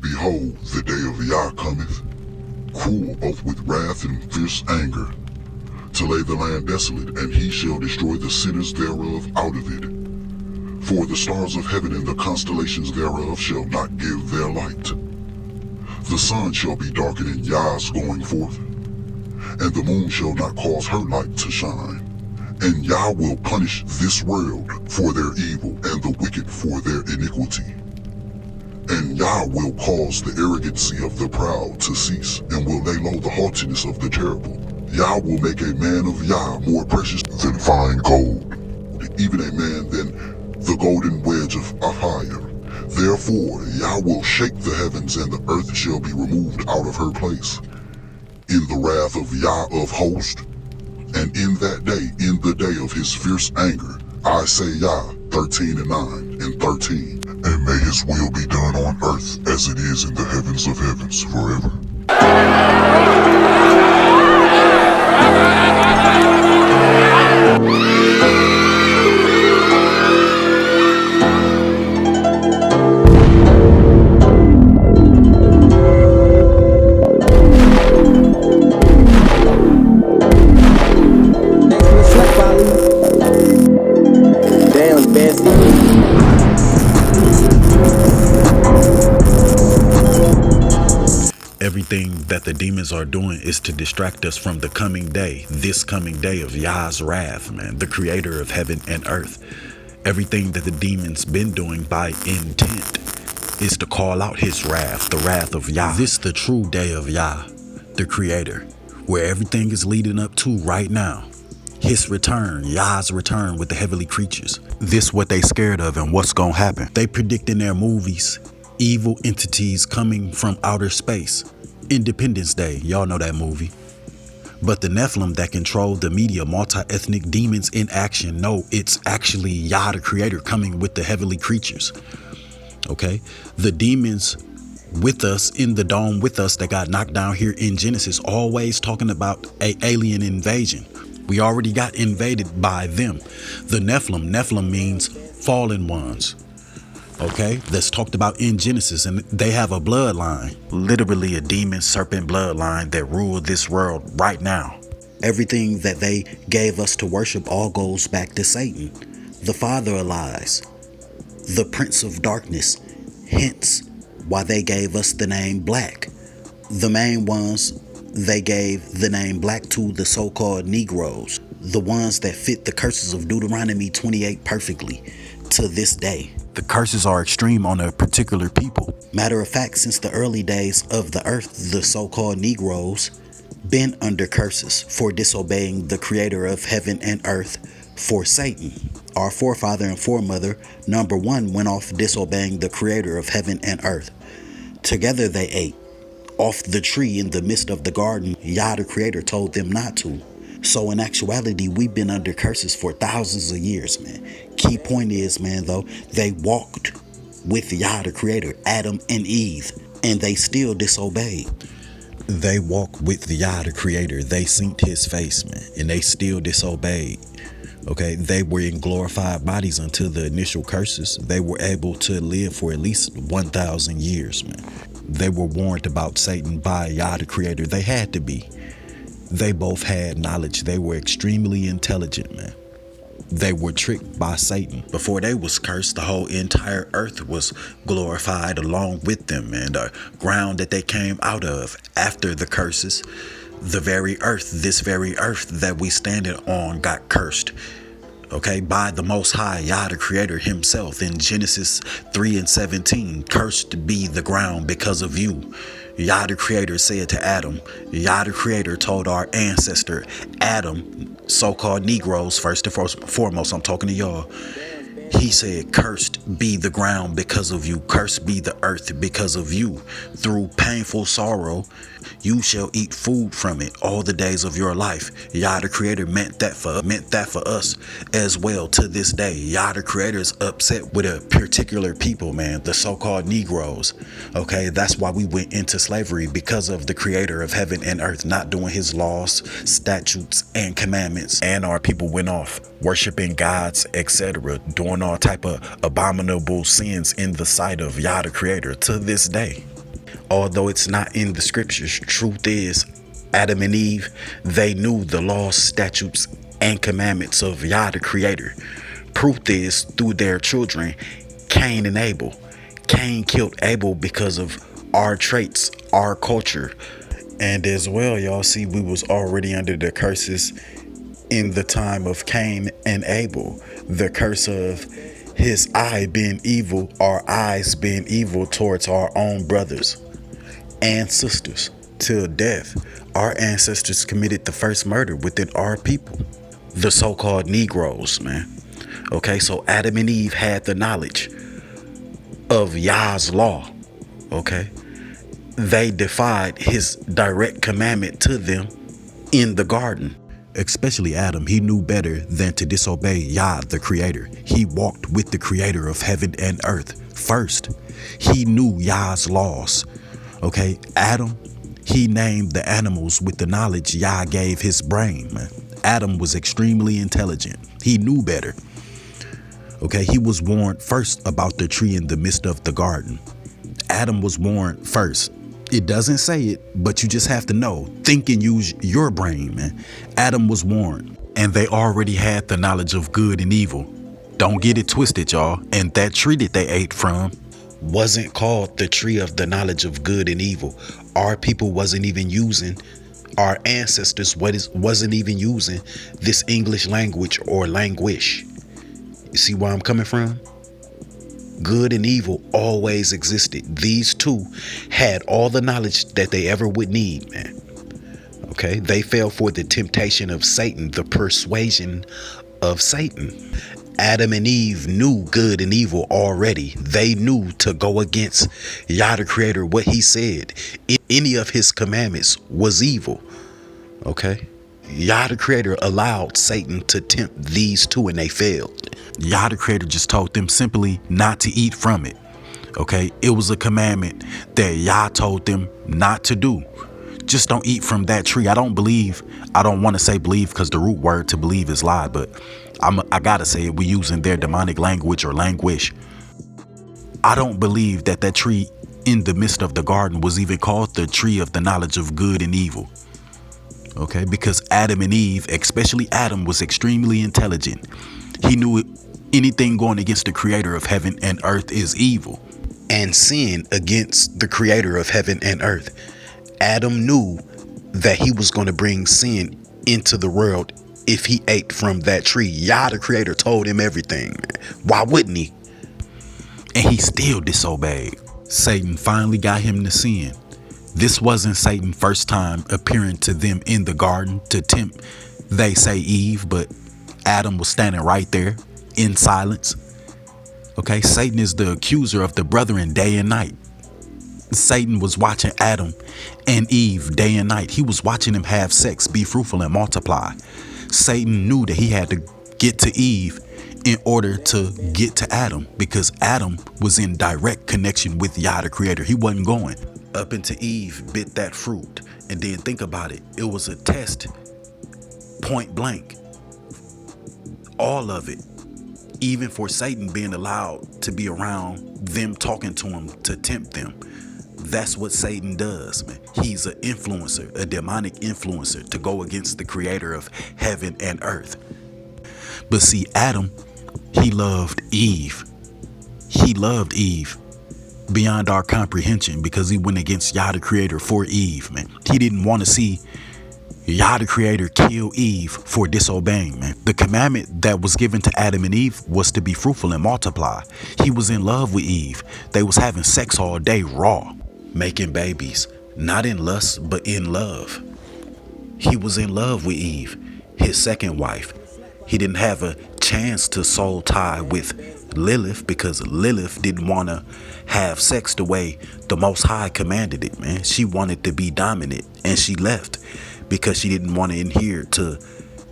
Behold, the day of Yah cometh, cruel both with wrath and fierce anger, to lay the land desolate, and he shall destroy the sinners thereof out of it. For the stars of heaven and the constellations thereof shall not give their light. The sun shall be darkened in Yah's going forth, and the moon shall not cause her light to shine. And Yah will punish this world for their evil, and the wicked for their iniquity. And Yah will cause the arrogancy of the proud to cease, and will lay low the haughtiness of the terrible. Yah will make a man of Yah more precious than fine gold, even a man than the golden wedge of Ophir. Therefore Yah will shake the heavens, and the earth shall be removed out of her place, in the wrath of Yah of hosts, and in that day, in the day of his fierce anger. Isaiah 13:9 and 13. And may his will be done on earth as it is in the heavens of heavens forever. Everything that the demons are doing is to distract us from the coming day, this coming day of Yah's wrath, man, the creator of heaven and earth. Everything that the demons been doing by intent is to call out his wrath, the wrath of Yah. This the true day of Yah, the creator, where everything is leading up to right now. His return, Yah's return with the heavenly creatures. This what they scared of and what's gonna happen. They predict in their movies evil entities coming from outer space. Independence Day, y'all know that movie. But the Nephilim that control the media, multi-ethnic demons in action, no, it's actually Yah the creator coming with the heavenly creatures. Okay, the demons with us in the dome with us that got knocked down here in Genesis, always talking about an alien invasion. We already got invaded by them. The Nephilim means fallen ones. Okay, that's talked about in Genesis, and they have a bloodline, literally a demon serpent bloodline that rule this world right now. Everything that they gave us to worship all goes back to Satan, the father of lies, the prince of darkness, hence why they gave us the name black. The main ones, they gave the name black to the so-called Negroes, the ones that fit the curses of Deuteronomy 28 perfectly to this day. The curses are extreme on a particular people. Matter of fact, since the early days of the earth, the so-called Negroes been under curses for disobeying the creator of heaven and earth, for Satan. Our forefather and foremother, number one, went off disobeying the creator of heaven and earth. Together they ate off the tree in the midst of the garden. Yah the creator told them not to. So in actuality, we've been under curses for thousands of years, man. Key point is, man, though, they walked with Yah the creator, Adam and Eve, and they still disobeyed. They walked with Yah the creator. They synced his face, man, and they still disobeyed. Okay, they were in glorified bodies until the initial curses. They were able to live for at least 1,000 years, man. They were warned about Satan by Yah the creator. They had to be. They both had knowledge. They were extremely intelligent, man. They were tricked by Satan. Before they was cursed, the whole entire earth was glorified along with them, and the ground that they came out of after the curses, the very earth, this very earth that we standing on, got cursed. Okay, by the Most High, Yah the creator himself in Genesis 3:17, cursed be the ground because of you. Yah the creator said to Adam, Yah the creator told our ancestor Adam, so-called Negroes, first and foremost, I'm talking to y'all. He said, cursed be the ground because of you. Cursed be the earth because of you. Through painful sorrow, you shall eat food from it all the days of your life. Yah the creator meant that for us as well to this day. Yah the creator is upset with a particular people, man, the so-called Negroes. Okay, that's why we went into slavery, because of the creator of heaven and earth not doing his laws, statutes, and commandments. And our people went off worshiping gods, etc., doing all type of abominable sins in the sight of Yah the creator to this day. Although it's not in the scriptures, truth is, Adam and Eve, they knew the laws, statutes, and commandments of Yah the Creator. Proof is through their children, Cain and Abel. Cain killed Abel because of our traits, our culture. And as well, y'all see, we was already under the curses in the time of Cain and Abel. The curse of his eye being evil, our eyes being evil towards our own brothers and sisters. Till death, our ancestors committed the first murder within our people, the so-called Negroes, man. Okay, so Adam and Eve had the knowledge of Yah's law. Okay, they defied his direct commandment to them in the garden. Especially Adam, he knew better than to disobey Yah the Creator. He walked with the Creator of heaven and earth first. He knew Yah's laws. Okay, Adam, he named the animals with the knowledge Yah gave his brain, man. Adam was extremely intelligent. He knew better. Okay, he was warned first about the tree in the midst of the garden. Adam was warned first. It doesn't say it, but you just have to know. Think and use your brain, man. Adam was warned, and they already had the knowledge of good and evil. Don't get it twisted, y'all. And that tree that they ate from wasn't called the tree of the knowledge of good and evil. Our people wasn't even using, our ancestors wasn't even using this English language or languish. You see where I'm coming from? Good and evil always existed. These two had all the knowledge that they ever would need, man. Okay, they fell for the temptation of Satan, the persuasion of Satan. Adam and Eve knew good and evil already. They knew to go against Yah the Creator, what he said. Any of his commandments was evil. Okay, Yah the Creator allowed Satan to tempt these two and they failed. Yah the Creator just told them simply not to eat from it. Okay, it was a commandment that Yah told them not to do. Just don't eat from that tree. I don't want to say believe because the root word to believe is lie, but I gotta say it. We're using their demonic language or languish. I don't believe that tree in the midst of the garden was even called the tree of the knowledge of good and evil. Okay, because Adam and Eve, especially Adam, was extremely intelligent. He knew anything going against the Creator of heaven and earth is evil, and sin against the Creator of heaven and earth. Adam knew that he was going to bring sin into the world if he ate from that tree. Yah the Creator told him everything. Why wouldn't he? And he still disobeyed. Satan finally got him to sin. This wasn't Satan's first time appearing to them in the garden to tempt, they say, Eve, but Adam was standing right there in silence. Okay, Satan is the accuser of the brethren day and night. Satan was watching Adam and Eve day and night. He was watching them have sex, be fruitful, and multiply. Satan knew that he had to get to Eve in order to get to Adam, because Adam was in direct connection with Yah the Creator. He wasn't going up into Eve, bit that fruit, and then think about it. It was a test, point blank. All of it, even for Satan being allowed to be around them, talking to him to tempt them. That's what Satan does, man. He's an influencer, a demonic influencer to go against the Creator of heaven and earth. But see, Adam, he loved Eve. He loved Eve beyond our comprehension because he went against Yah the Creator for Eve, man. He didn't want to see Yah the Creator kill Eve for disobeying, man. The commandment that was given to Adam and Eve was to be fruitful and multiply. He was in love with Eve. They was having sex all day raw, making babies, not in lust, but in love. He was in love with Eve, his second wife. He didn't have a chance to soul tie with Lilith because Lilith didn't want to have sex the way the Most High commanded it, man. She wanted to be dominant, and she left because she didn't want to adhere to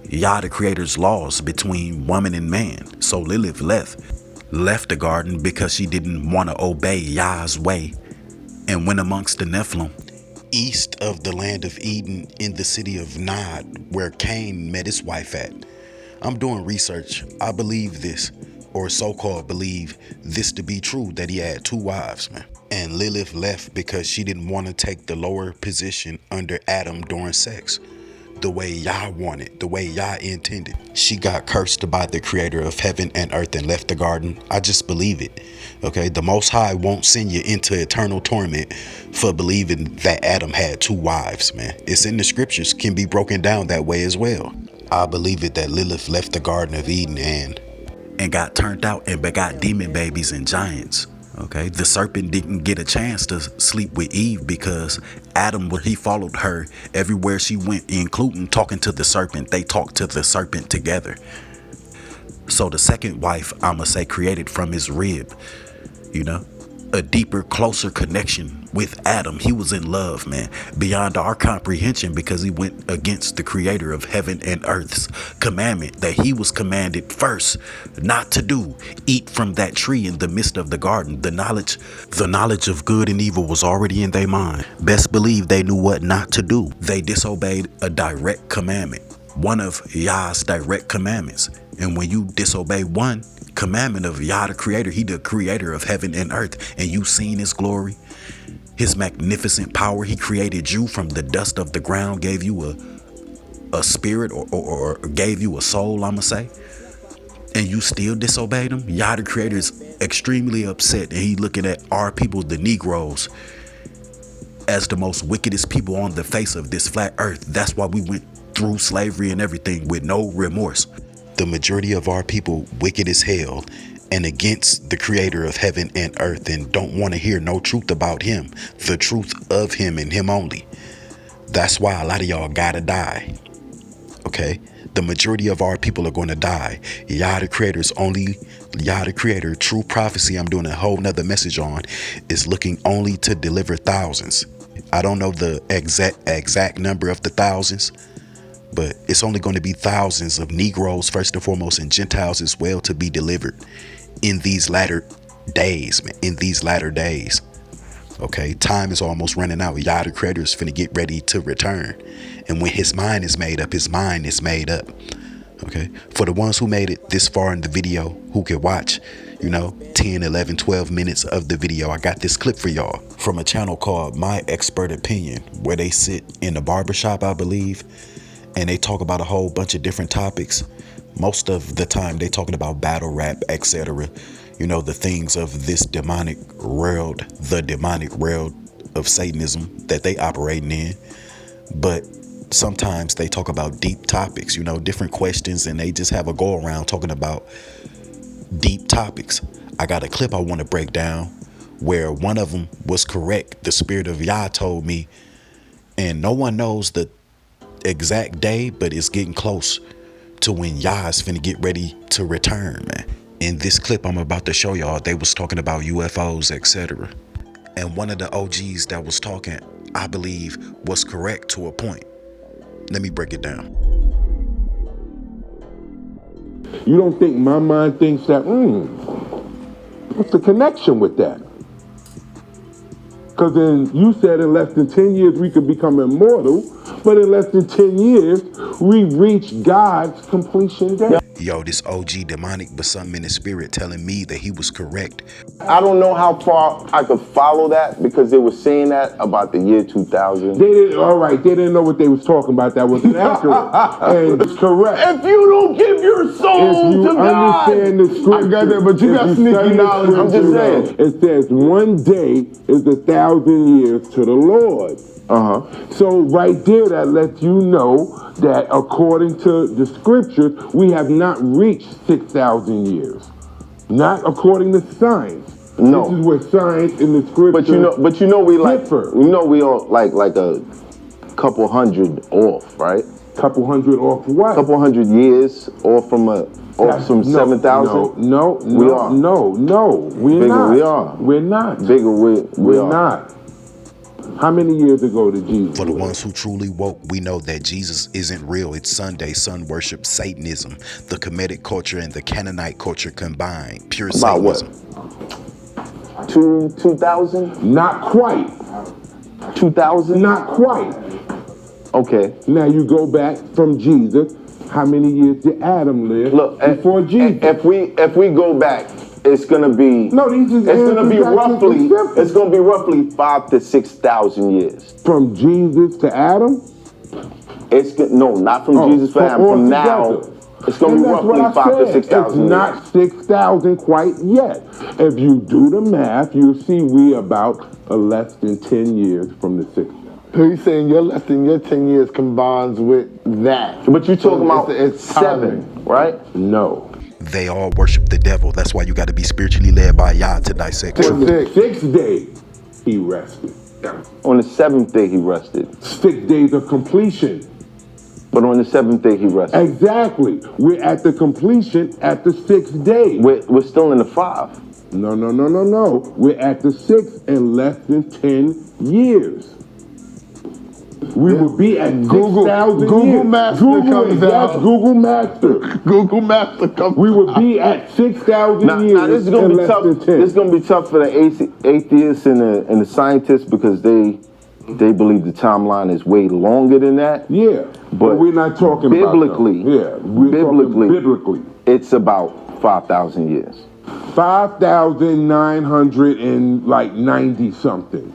Yah the Creator's laws between woman and man. So Lilith left the garden because she didn't want to obey Yah's way, and went amongst the Nephilim, east of the land of Eden, in the city of Nod, where Cain met his wife at. I'm doing research. I believe this, or so-called believe this to be true, that he had 2 wives, man. And Lilith left because she didn't want to take the lower position under Adam during sex, the way Yah wanted, the way Yah intended. She got cursed by the creator of heaven and earth and left the garden. I just believe it. Okay, the Most High won't send you into eternal torment for believing that Adam had 2 wives, man. It's in the scriptures, can be broken down that way as well. I believe it that Lilith left the Garden of Eden and got turned out and begot demon babies and giants. Okay, the serpent didn't get a chance to sleep with Eve because Adam, he followed her everywhere she went, including talking to the serpent. They talked to the serpent together. So the second wife, I'ma say, created from his rib, you know, a deeper, closer connection with Adam. He was in love, man, beyond our comprehension, because he went against the creator of heaven and earth's commandment that he was commanded first not to do. Eat from that tree in the midst of the garden. The knowledge of good and evil was already in their mind. Best believe they knew what not to do. They disobeyed a direct commandment, one of Yah's direct commandments. And when you disobey one commandment of Yah the creator, he the creator of heaven and earth, and you seen his glory, his magnificent power. He created you from the dust of the ground, gave you a spirit or gave you a soul, I'ma say, and you still disobeyed him. Yah the creator is extremely upset, and he looking at our people, the Negroes, as the most wickedest people on the face of this flat earth. That's why we went through slavery and everything with no remorse. The majority of our people wicked as hell and against the creator of heaven and earth, and don't want to hear no truth about him, the truth of him and him only. That's why a lot of y'all gotta die. Okay, the majority of our people are going to die. Yah the creator's only, Yah the creator, true prophecy I'm doing a whole nother message on, is looking only to deliver thousands. I don't know the exact number of the thousands, but it's only going to be thousands of Negroes first and foremost, and Gentiles as well, to be delivered in these latter days, man, in these latter days. Okay, time is almost running out. Yah the creator is finna get ready to return, and when his mind is made up, his mind is made up. Okay, for the ones who made it this far in the video, who can watch, you know, 10, 11, 12 minutes of the video, I got this clip for y'all from a channel called My Expert Opinion, where they sit in a barbershop, I believe, and they talk about a whole bunch of different topics. Most of the time they talking about battle rap, etc. You know, the things of this demonic world, the demonic world of Satanism that they operating in. But sometimes they talk about deep topics, you know, different questions, and they just have a go around talking about deep topics. I got a clip I want to break down where one of them was correct. The spirit of Yah told me, and no one knows the exact day, but it's getting close to when Yah's finna get ready to return, man. In this clip I'm about to show y'all, they was talking about UFOs, etc. And one of the OGs that was talking, I believe, was correct to a point. Let me break it down. You don't think my mind thinks that, what's the connection with that? Because then you said in less than 10 years we could become immortal, but in less than 10 years we reach God's completion day. Yo, this OG demonic, but something in the spirit telling me that he was correct. I don't know how far I could follow that, because they were saying that about the year 2000. They didn't know what they was talking about. That wasn't accurate. And it's correct. If you don't give your soul to God, understand the scripture, I got that, but you got sneaky knowledge. I'm just saying. It says one day is 1,000 years to the Lord. So right there, that lets you know that according to the scriptures, we have not reached 6,000 years. Not according to science. No. This is where science in the scripture But you know we like differ. We know we are like a couple hundred off, right? Couple hundred off what? Couple hundred years off from 7,000. No, we are. No, we're Bigger not. we are. We're not. Bigger we are. Not. How many years ago did Jesus? For the ones who truly woke, we know that Jesus isn't real. It's Sunday, sun worship, Satanism, the Kemetic culture and the Canaanite culture combined. Pure About Satanism. what? 2,000? Not quite. 2,000? Not quite. Okay. Now you go back from Jesus. How many years did Adam live Look, before Jesus? If we go back it's gonna be No, these is it's gonna be answers that roughly is simple. it's gonna be roughly 5,000 to 6,000 years. From Jesus to Adam? No, not from Jesus to Adam. all From now, together. it's gonna And be that's what roughly I 5,000 to said. 6,000 It's not 6,000 quite yet. If you do the math, you'll see we about less than 10 years from the 6,000. So you're saying your less than your 10 years combines with that. But you're talking about it's 7, right? No. They all worship the devil. That's why you got to be spiritually led by Yah to dissect On truth. the 6th day, he rested. On the 7th day he rested. 6 days of completion. But on the 7th day he rested. Exactly. We're at the completion at the 6th day. We're still in the 5. No. We're at the 6th in less than 10 years. We will be at 6,000 years. Google Master comes out. Yes, Google Master. Google Master comes We will be at 6,000 years. Now this is gonna in be less tough. than 10. This is gonna be tough for the atheists and the scientists because they believe the timeline is way longer than that. Yeah, but we're not talking biblically. about them. Yeah, we're talking biblically. It's about 5,000 years. 5,990 something.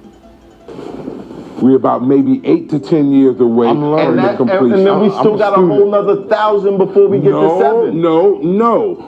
We're about maybe 8 to 10 years away from the completion. And then we still got a whole nother 1,000 before we get to 7. No.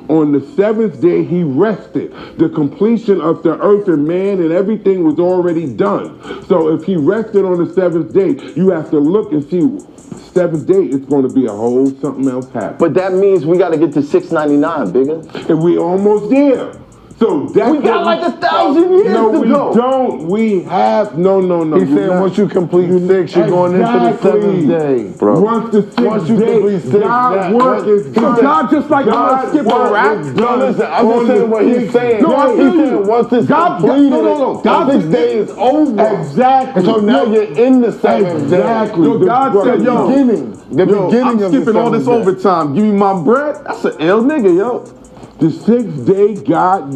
On the 7th day, he rested. The completion of the earth and man and everything was already done. So if he rested on the 7th day, you have to look and see 7th day, it's going to be a whole something else happen. But that means we got to get to 699, bigger. And we almost there. So that's we got like 1,000 years to go. No, we don't. We have no. He's saying once you complete 6, you're going into the 7th day, bro. Once the 6th day, God's work is done. God just like God skip a rap. No, listen, I'm just saying what he's saying. No, I he's feel saying you. once it's completed, no. God's 6 day is over. Exactly. And so now you're in the 7th day. Exactly. Yo, God said, The beginning I'm of skipping the all this 7th day. overtime. Give me my bread. That's an ill nigga, yo. The 6th day,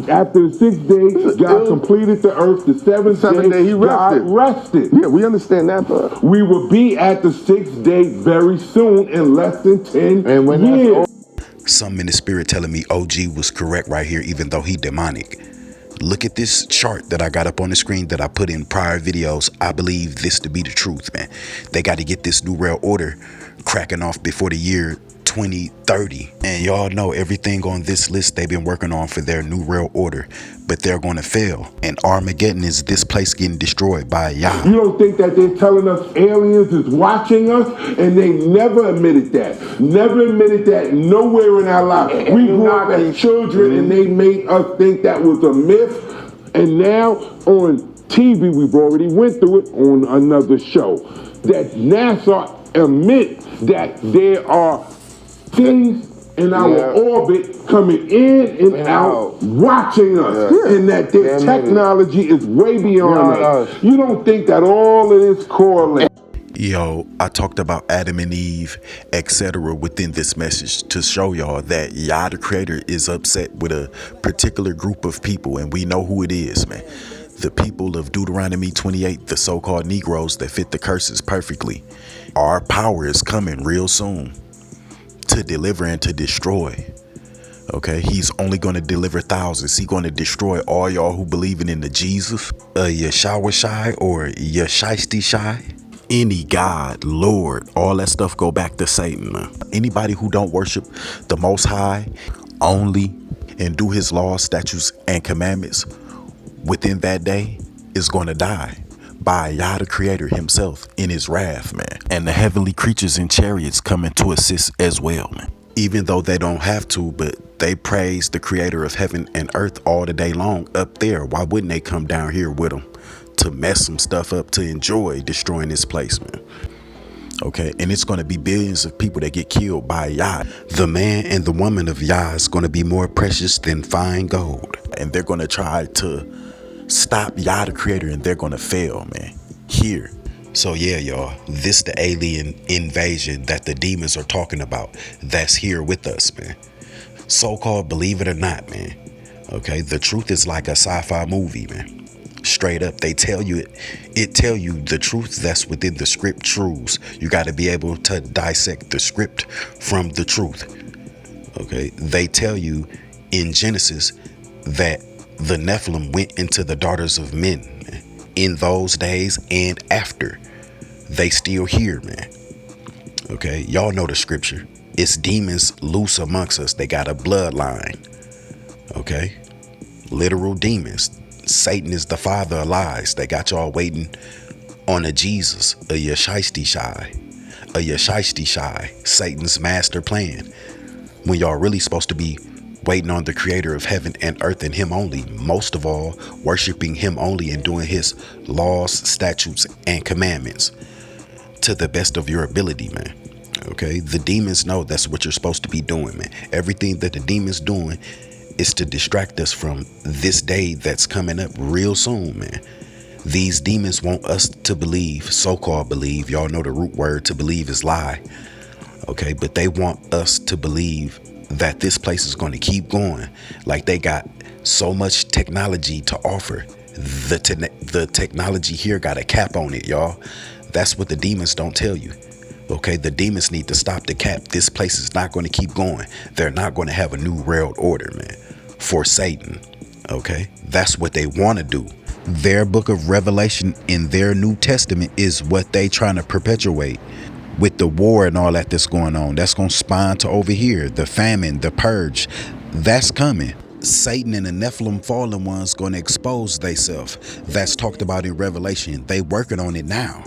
after the 6th day, God completed the earth. The 7th day, he God rested. Yeah, we understand that, bro. We will be at the 6th day very soon in less than 10 years. Something in the spirit telling me OG was correct right here, even though he demonic. Look at this chart that I got up on the screen that I put in prior videos. I believe this to be the truth, man. They got to get this new real order cracking off before the year 2030. And y'all know everything on this list they've been working on for their new real order, but they're going to fail. And Armageddon is this place getting destroyed by Yah. You don't think that they're telling us aliens is watching us? And they never admitted that. Never admitted that nowhere in our lives. We grew up as children and they made us think that was a myth. And now on TV, we've already went through it on another show, that NASA admit that there are things in our orbit coming in and out watching us, and that their technology is way beyond us. You don't think that all of this correlates? Yo, I talked about Adam and Eve, etc. within this message to show y'all that Yah the Creator is upset with a particular group of people, and we know who it is, man. The people of Deuteronomy 28, the so-called Negroes that fit the curses perfectly. Our power is coming real soon to deliver and to destroy. Okay, he's only going to deliver thousands. He's going to destroy all y'all who believing in the Jesus, Yah'S or Yah'S, any God, Lord, all that stuff go back to Satan. Anybody who don't worship the Most High only and do his laws, statutes, and commandments within that day is going to die by Yah the Creator himself in his wrath, man. And the heavenly creatures in chariots coming to assist as well, man. Even though they don't have to, but they praise the Creator of heaven and earth all the day long up there. Why wouldn't they come down here with them to mess some stuff up, to enjoy destroying this place, man? Okay, and it's going to be billions of people that get killed by Yah. The man and the woman of Yah is going to be more precious than fine gold. And they're going to try to stop Yah the Creator, and they're going to fail, man. Here. So yeah, y'all, this the alien invasion that the demons are talking about that's here with us, man. So-called believe it or not, man. Okay, the truth is like a sci-fi movie, man. Straight up, they tell you it tell you the truth that's within the script truths. You got to be able to dissect the script from the truth. Okay, they tell you in Genesis that the Nephilim went into the daughters of men, man. In those days and after. They still here, man. Okay, y'all know the scripture. It's demons loose amongst us. They got a bloodline. Okay, literal demons. Satan is the father of lies. They got y'all waiting on a Jesus, a Yah'S, Satan's master plan. When y'all really supposed to be waiting on the creator of heaven and earth and him only. Most of all, worshiping him only and doing his laws, statutes, and commandments to the best of your ability, man. Okay, the demons know that's what you're supposed to be doing, man. Everything that the demons doing is to distract us from this day that's coming up real soon, man. These demons want us to believe, so-called believe. Y'all know the root word to believe is lie. Okay, but they want us to believe that this place is going to keep going. Like they got so much technology to offer. The technology here got a cap on it, y'all. That's what the demons don't tell you. Okay, the demons need to stop the cap. This place is not going to keep going. They're not going to have a new world order, man, for Satan. Okay, that's what they want to do. Their book of Revelation in their New Testament is what they trying to perpetuate with the war and all that that's going on. That's going to spawn to over here. The famine, the purge, that's coming. Satan and the Nephilim fallen ones going to expose themselves. That's talked about in Revelation. They working on it now.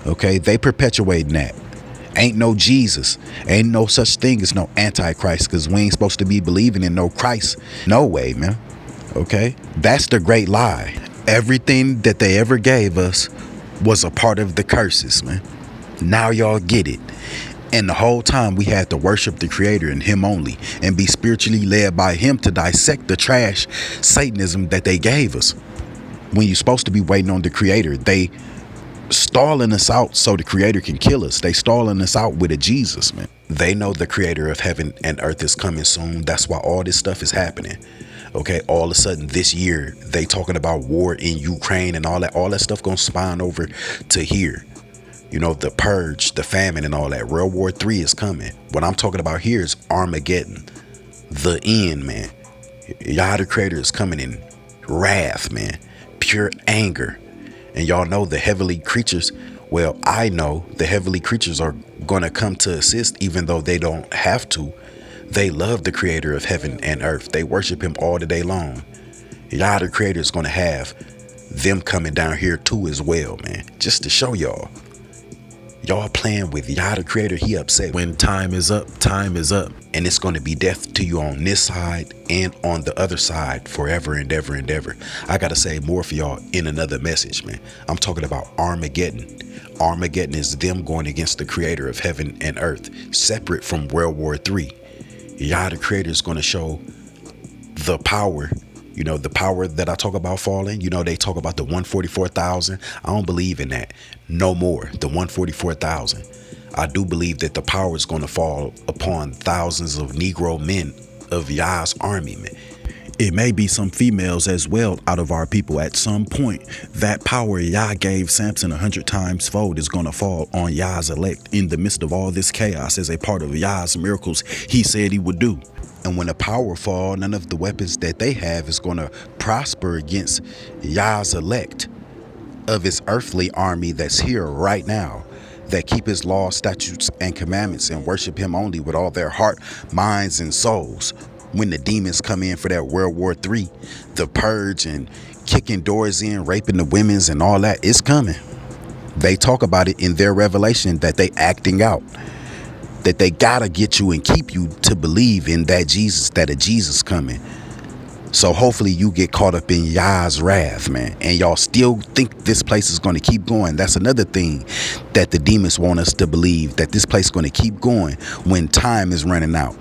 Okay, they perpetuating that. Ain't no Jesus. Ain't no such thing as no Antichrist, because we ain't supposed to be believing in no Christ. No way, man. Okay, that's the great lie. Everything that they ever gave us was a part of the curses, man. Now y'all get it. And the whole time we had to worship the creator and him only, and be spiritually led by him to dissect the trash Satanism that they gave us. When you're supposed to be waiting on the creator, they stalling us out so the creator can kill us. They stalling us out with a Jesus, man. They know the creator of heaven and earth is coming soon. That's why all this stuff is happening. Okay, all of a sudden this year they talking about war in Ukraine and all that stuff gonna spawn over to here. You know, the purge, the famine and all that. World War III is coming. What I'm talking about here is Armageddon, the end, man. Yah the creator is coming in wrath, man, pure anger. And y'all know the heavenly creatures, well, I know the heavenly creatures are going to come to assist, even though they don't have to. They love the creator of heaven and earth. They worship him all the day long. Yah the creator is going to have them coming down here too as well, man. Just to show y'all. Y'all playing with Yah the creator, he upset. When time is up, time is up. And it's going to be death to you on this side and on the other side forever and ever and ever. I got to say more for y'all in another message, man. I'm talking about Armageddon. Armageddon is them going against the creator of heaven and earth, separate from World War III. Yah the creator is going to show the power. You know, the power that I talk about falling, you know, they talk about the 144,000. I don't believe in that. No more. The 144,000. I do believe that the power is going to fall upon thousands of Negro men of Yah's army, man. It may be some females as well out of our people at some point. That power Yah gave Samson 100 times fold is going to fall on Yah's elect in the midst of all this chaos as a part of Yah's miracles he said he would do. And when the power fall, none of the weapons that they have is going to prosper against Yah's elect of his earthly army that's here right now, that keep his law, statutes, and commandments and worship him only with all their heart, minds, and souls. When the demons come in for that World War III, the purge and kicking doors in, raping the women's and all that, it's coming. They talk about it in their revelation that they acting out. That they gotta get you and keep you to believe in that Jesus, that a Jesus coming. So hopefully you get caught up in Yah's wrath, man. And y'all still think this place is going to keep going. That's another thing that the demons want us to believe, that this place is going to keep going when time is running out.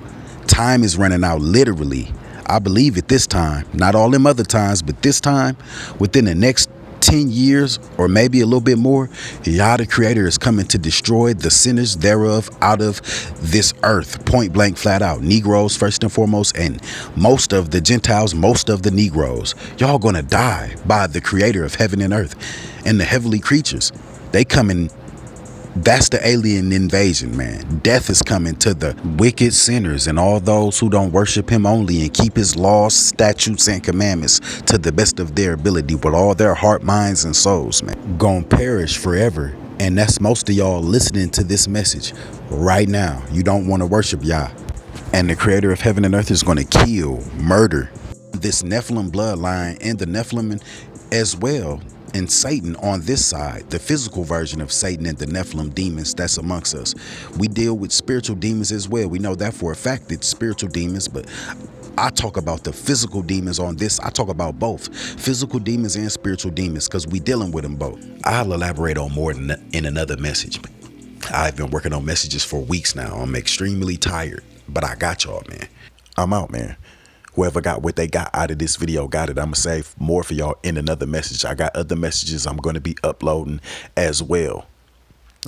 Time is running out literally. I believe it this time. Not all them other times, but this time, within the next 10 years or maybe a little bit more, Yah the creator is coming to destroy the sinners thereof out of this earth, point blank, flat out. Negroes first and foremost, and most of the Gentiles, most of the Negroes. Y'all gonna die by the creator of heaven and earth. And the heavenly creatures, they coming That's the alien invasion, man. Death is coming to the wicked sinners and all those who don't worship him only and keep his laws, statutes, and commandments to the best of their ability with all their heart, minds, and souls, man. Gonna perish forever. And that's most of y'all listening to this message right now. You don't want to worship Yah. And the creator of heaven and earth is going to kill, murder this Nephilim bloodline and the Nephilim as well. And Satan on this side, the physical version of Satan and the Nephilim demons that's amongst us. We deal with spiritual demons as well. We know that for a fact, it's spiritual demons, but I talk about the physical demons on this. I talk about both physical demons and spiritual demons because we dealing with them both. I'll elaborate on more in another message. I've been working on messages for weeks now. I'm extremely tired, but I got y'all, man. I'm out, man. Whoever got what they got out of this video got it. I'm going to save more for y'all in another message. I got other messages I'm going to be uploading as well.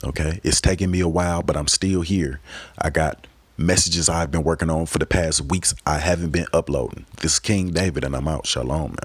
Okay. It's taking me a while, but I'm still here. I got messages I've been working on for the past weeks. I haven't been uploading. This is King David and I'm out. Shalom, man.